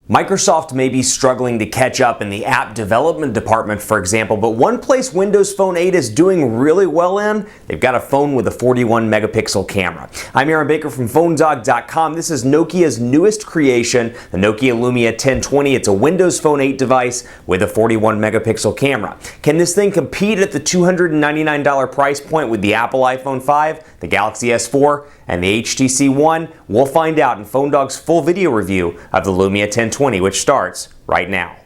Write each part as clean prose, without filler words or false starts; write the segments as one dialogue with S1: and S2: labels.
S1: Microsoft may be struggling to catch up in the app development department, for example, but one place Windows Phone 8 is doing really well in, they've got a phone with a 41 megapixel camera. I'm Aaron Baker from PhoneDog.com. This is Nokia's newest creation, the Nokia Lumia 1020. It's a Windows Phone 8 device with a 41 megapixel camera. Can this thing compete at the $299 price point with the Apple iPhone 5, the Galaxy S4, and the HTC One? We'll find out in PhoneDog's full video review of the Lumia 1020, which starts right now.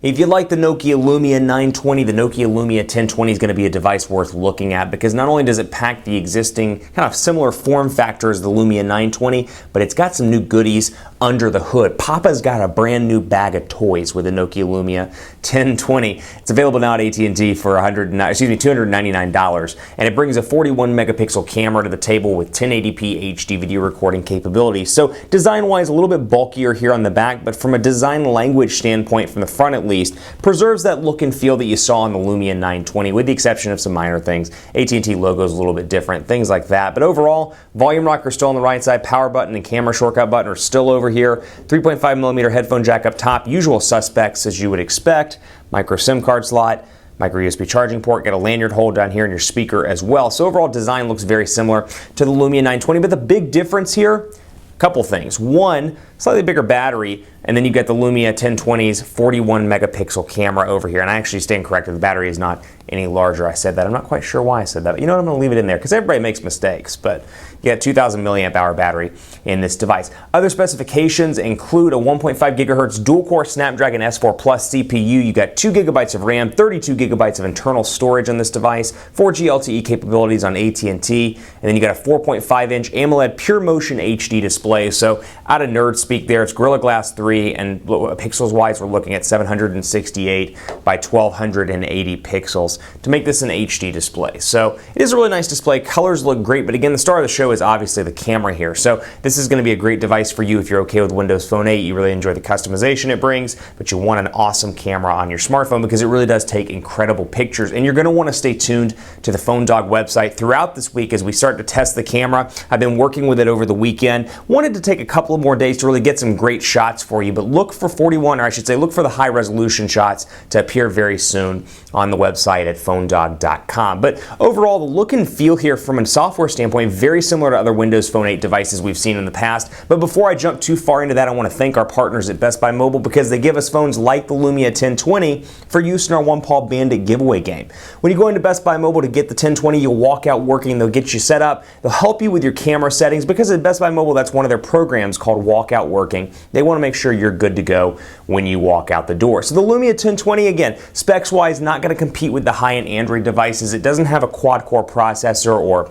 S1: If you like the Nokia Lumia 920, the Nokia Lumia 1020 is going to be a device worth looking at because not only does it pack the existing kind of similar form factor as the Lumia 920, but it's got some new goodies under the hood. Papa's got a brand new bag of toys with the Nokia Lumia 1020. It's available now at AT&T for $299, and it brings a 41 megapixel camera to the table with 1080p HD video recording capabilities. So design-wise, a little bit bulkier here on the back, but from a design language standpoint, from the front at least, preserves that look and feel that you saw on the Lumia 920, with the exception of some minor things. AT&T logo is a little bit different, things like that. But overall, volume rocker still on the right side, power button and camera shortcut button are still over here. 3.5mm headphone jack up top, usual suspects as you would expect. Micro SIM card slot, micro USB charging port, got a lanyard hole down here in your speaker as well. So overall design looks very similar to the Lumia 920, but the big difference here, couple things. One, slightly bigger battery, and then you get the Lumia 1020's 41 megapixel camera over here. And I actually stand corrected, the battery is not any larger. I said that. I'm not quite sure why I said that, but you know what, I'm going to leave it in there because everybody makes mistakes. But you got 2,000 milliamp hour battery in this device. Other specifications include a 1.5 gigahertz dual-core Snapdragon S4 Plus CPU. You got 2 gigabytes of RAM, 32 gigabytes of internal storage on this device, 4G LTE capabilities on AT&T, and then you got a 4.5-inch AMOLED PureMotion HD display. So out of nerd speak there, it's Gorilla Glass 3, and pixels-wise, we're looking at 768 by 1280 pixels to make this an HD display. So it is a really nice display. Colors look great, but again, the star of the show is obviously the camera here. So this is going to be a great device for you if you're okay with Windows Phone 8. You really enjoy the customization it brings, but you want an awesome camera on your smartphone because it really does take incredible pictures. And you're going to want to stay tuned to the PhoneDog website throughout this week as we start to test the camera. I've been working with it over the weekend. Wanted to take a couple of more days to really get some great shots for you, but look for 41, or I should say look for the high resolution shots to appear very soon on the website at PhoneDog.com. But overall, the look and feel here from a software standpoint, very similar to other Windows Phone 8 devices we've seen in the past. But before I jump too far into that, I want to thank our partners at Best Buy Mobile because they give us phones like the Lumia 1020 for use in our One Paw Bandit giveaway game. When you go into Best Buy Mobile to get the 1020, you'll walk out working. They'll get you set up. They'll help you with your camera settings because at Best Buy Mobile, that's one of their programs called Walk Out Working. They want to make sure you're good to go when you walk out the door. So the Lumia 1020, again, specs-wise, not going to compete with the high-end Android devices. It doesn't have a quad-core processor or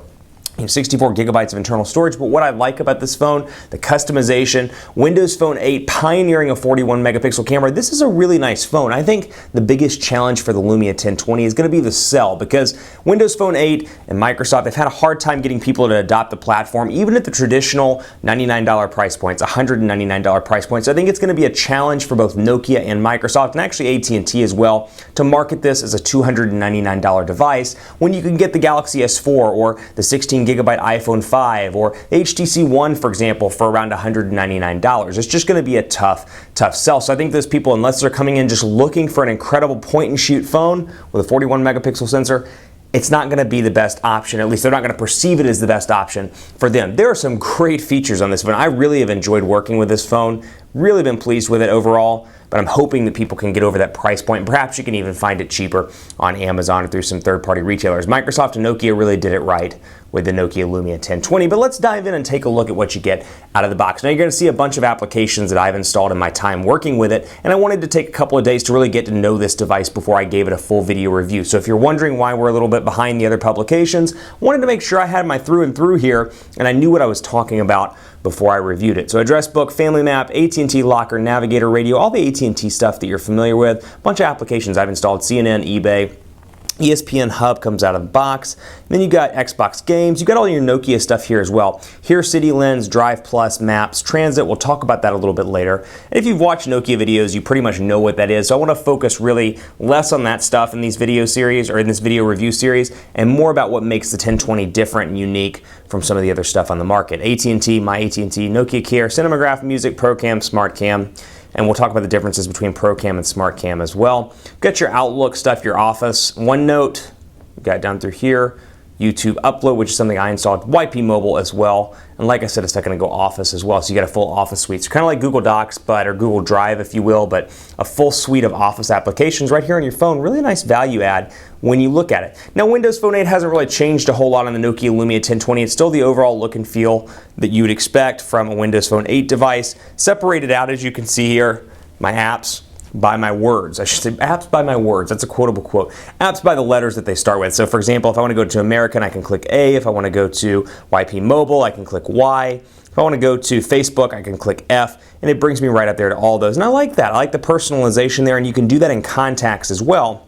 S1: 64 gigabytes of internal storage, but what I like about this phone, the customization, Windows Phone 8 pioneering a 41 megapixel camera, this is a really nice phone. I think the biggest challenge for the Lumia 1020 is going to be the cell because Windows Phone 8 and Microsoft, they've had a hard time getting people to adopt the platform, even at the traditional $99 price points, $199 price points. So I think it's going to be a challenge for both Nokia and Microsoft, and actually AT&T as well, to market this as a $299 device when you can get the Galaxy S4 or the 16 gigabyte iPhone 5 or HTC One, for example, for around $199. It's just going to be a tough sell. So I think those people, unless they're coming in just looking for an incredible point and shoot phone with a 41 megapixel sensor, it's not going to be the best option. At least they're not going to perceive it as the best option for them. There are some great features on this phone. I really have enjoyed working with this phone. Really been pleased with it overall, but I'm hoping that people can get over that price point. Perhaps you can even find it cheaper on Amazon or through some third-party retailers. Microsoft and Nokia really did it right with the Nokia Lumia 1020, but let's dive in and take a look at what you get out of the box. Now you're going to see a bunch of applications that I've installed in my time working with it, and I wanted to take a couple of days to really get to know this device before I gave it a full video review. So if you're wondering why we're a little bit behind the other publications, I wanted to make sure I had my through and through here, and I knew what I was talking about before I reviewed it. So address book, family map, AT&T locker, navigator, radio, all the AT&T stuff that you're familiar with. A bunch of applications I've installed, CNN, eBay, ESPN Hub comes out of the box. Then you got Xbox games. You got all your Nokia stuff here as well. Here, City Lens, Drive Plus, Maps, Transit. We'll talk about that a little bit later. And if you've watched Nokia videos, you pretty much know what that is. So I want to focus really less on that stuff in these video series or in this video review series, and more about what makes the 1020 different and unique from some of the other stuff on the market. AT&T, my AT&T, Nokia Care, Cinemagraph, Music, Pro Cam, Smart Cam. And we'll talk about the differences between Pro Cam and Smart Cam as well. Got your Outlook stuff, your Office, OneNote, we've got down through here, YouTube Upload, which is something I installed, YP Mobile as well. And like I said, it's not going to go Office as well, so you got a full Office suite. So kind of like Google Docs, or Google Drive, if you will, but a full suite of Office applications right here on your phone. Really nice value add when you look at it. Now, Windows Phone 8 hasn't really changed a whole lot on the Nokia Lumia 1020. It's still the overall look and feel that you would expect from a Windows Phone 8 device. Separated out, as you can see here, my apps by my words. I should say apps by my words. That's a quotable quote. Apps by the letters that they start with. So for example, if I want to go to American, I can click A. If I want to go to YP Mobile, I can click Y. If I want to go to Facebook, I can click F, and it brings me right up there to all those. And I like that. I like the personalization there, and you can do that in contacts as well.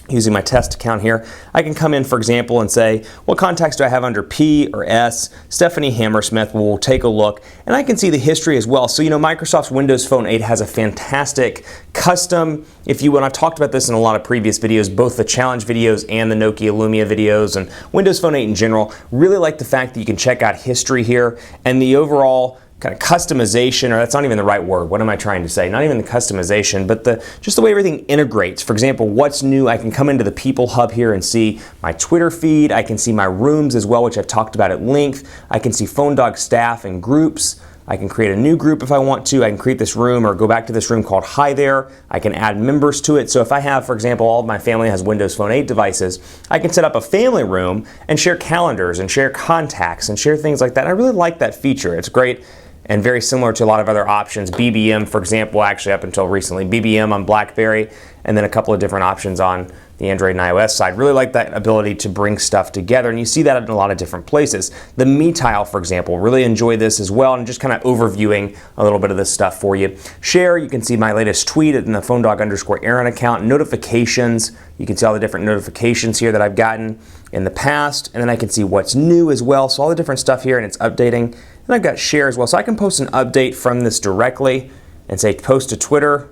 S1: Using my test account here, I can come in, for example, and say, what contacts do I have under P or S? Stephanie Hammersmith. We'll take a look, and I can see the history as well. So, you know, Microsoft's Windows Phone 8 has a fantastic custom, if you will, and I've talked about this in a lot of previous videos, both the challenge videos and the Nokia Lumia videos, and Windows Phone 8 in general. Really like the fact that you can check out history here, and the overall kind of customization, or that's not even the right word. What am I trying to say? Not even the customization, but just the way everything integrates. For example, what's new? I can come into the People Hub here and see my Twitter feed. I can see my rooms as well, which I've talked about at length. I can see PhoneDog staff and groups. I can create a new group if I want to. I can create this room or go back to this room called Hi There. I can add members to it. So if I have, for example, all of my family has Windows Phone 8 devices, I can set up a family room and share calendars and share contacts and share things like that. And I really like that feature. It's great and very similar to a lot of other options. BBM, for example, actually up until recently, BBM on BlackBerry, and then a couple of different options on the Android and iOS side. Really like that ability to bring stuff together, and you see that in a lot of different places. The Me Tile, for example, really enjoy this as well, and just kind of overviewing a little bit of this stuff for you. Share, you can see my latest tweet in the PhoneDog_Aaron account. Notifications, you can see all the different notifications here that I've gotten in the past, and then I can see what's new as well, so all the different stuff here, and it's updating. And I've got share as well, so I can post an update from this directly and say post to Twitter,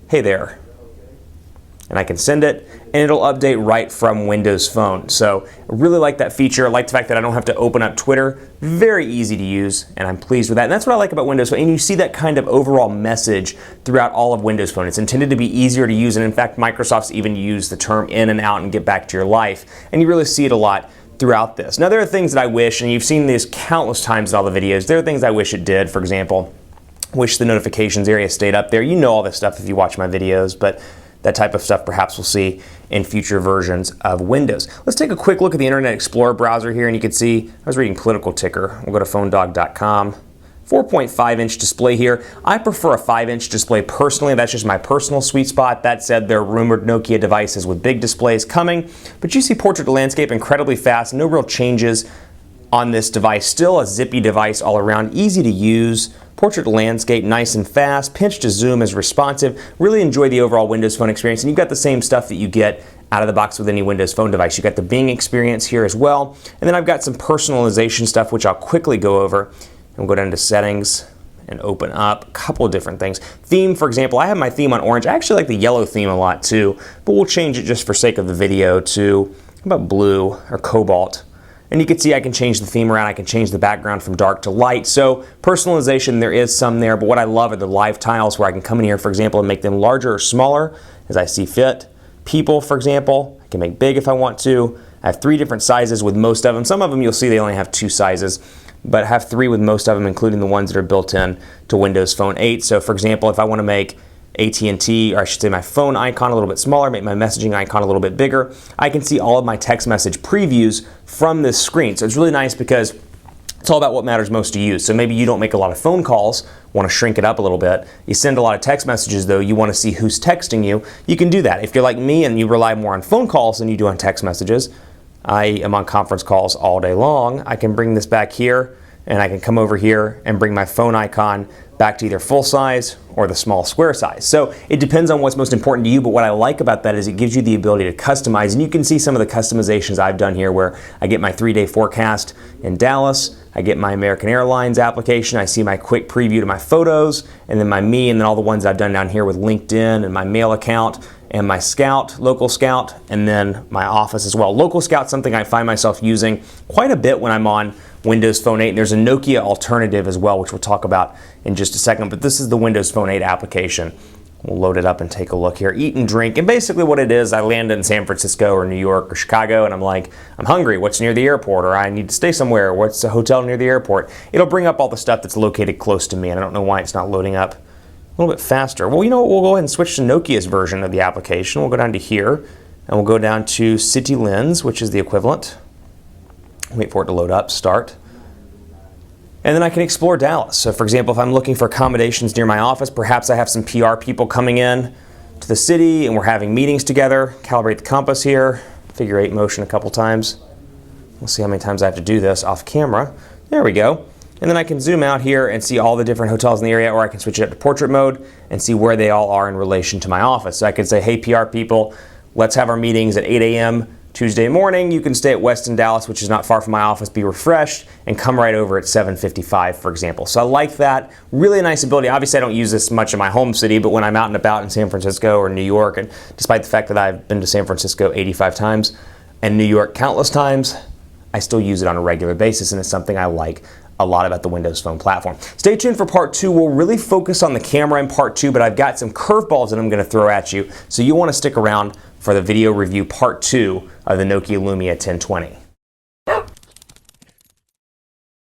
S1: hey there. And I can send it, and it'll update right from Windows Phone. So I really like that feature. I like the fact that I don't have to open up Twitter. Very easy to use, and I'm pleased with that. And that's what I like about Windows Phone. And you see that kind of overall message throughout all of Windows Phone. It's intended to be easier to use, and in fact, Microsoft's even used the term in and out and get back to your life. And you really see it a lot throughout this. Now, there are things that I wish, and you've seen this countless times in all the videos, there are things I wish it did. For example, wish the notifications area stayed up there. You know all this stuff if you watch my videos, but that type of stuff perhaps we'll see in future versions of Windows. Let's take a quick look at the Internet Explorer browser here, and you can see, I was reading Political Ticker. We'll go to phonedog.com. 4.5-inch display here. I prefer a 5-inch display personally. That's just my personal sweet spot. That said, there are rumored Nokia devices with big displays coming, but you see portrait to landscape incredibly fast. No real changes on this device. Still a zippy device all around, easy to use. Portrait to landscape, nice and fast. Pinch to zoom is responsive. Really enjoy the overall Windows Phone experience, and you've got the same stuff that you get out of the box with any Windows Phone device. You've got the Bing experience here as well, and then I've got some personalization stuff which I'll quickly go over. And we'll go down to settings and open up a couple of different things. Theme, for example, I have my theme on orange. I actually like the yellow theme a lot too, but we'll change it just for sake of the video to, how about blue or cobalt? And you can see I can change the theme around. I can change the background from dark to light. So personalization, there is some there, but what I love are the live tiles where I can come in here, for example, and make them larger or smaller as I see fit. People, for example, I can make big if I want to. I have 3 different sizes with most of them. Some of them you'll see they only have 2 sizes, but have 3 with most of them, including the ones that are built in to Windows Phone 8. So for example, if I want to make AT&T, or I should say my phone icon a little bit smaller, make my messaging icon a little bit bigger, I can see all of my text message previews from this screen. So it's really nice because it's all about what matters most to you. So maybe you don't make a lot of phone calls, want to shrink it up a little bit. You send a lot of text messages though, you want to see who's texting you. You can do that. If you're like me and you rely more on phone calls than you do on text messages, I am on conference calls all day long. I can bring this back here and I can come over here and bring my phone icon back to either full size or the small square size. So it depends on what's most important to you, but what I like about that is it gives you the ability to customize, and you can see some of the customizations I've done here where I get my 3-day forecast in Dallas, I get my American Airlines application, I see my quick preview to my photos, and then my me, and then all the ones I've done down here with LinkedIn and my mail account and my Scout, Local Scout, and then my Office as well. Local Scout's something I find myself using quite a bit when I'm on Windows Phone 8. And there's a Nokia alternative as well, which we'll talk about in just a second, but this is the Windows Phone 8 application. We'll load it up and take a look here. Eat and drink, and basically what it is, I land in San Francisco or New York or Chicago, and I'm like, I'm hungry, what's near the airport? Or I need to stay somewhere, what's a hotel near the airport? It'll bring up all the stuff that's located close to me, and I don't know why it's not loading up a little bit faster. Well, you know what, we'll go ahead and switch to Nokia's version of the application. We'll go down to here, and we'll go down to City Lens, which is the equivalent. Wait for it to load up, start. And then I can explore Dallas. So for example, if I'm looking for accommodations near my office, perhaps I have some PR people coming in to the city and we're having meetings together. Calibrate the compass here, figure 8 motion a couple times. We'll see how many times I have to do this off camera. There we go. And then I can zoom out here and see all the different hotels in the area, or I can switch it up to portrait mode and see where they all are in relation to my office. So I could say, hey PR people, let's have our meetings at 8 a.m. Tuesday morning. You can stay at Westin Dallas, which is not far from my office, be refreshed, and come right over at 7:55, for example. So I like that. Really nice ability. Obviously, I don't use this much in my home city, but when I'm out and about in San Francisco or New York, and despite the fact that I've been to San Francisco 85 times and New York countless times, I still use it on a regular basis, and it's something I like a lot about the Windows Phone platform. Stay tuned for part 2. We'll really focus on the camera in part 2, but I've got some curveballs that I'm going to throw at you, so you want to stick around for the video review part 2 of the Nokia Lumia 1020.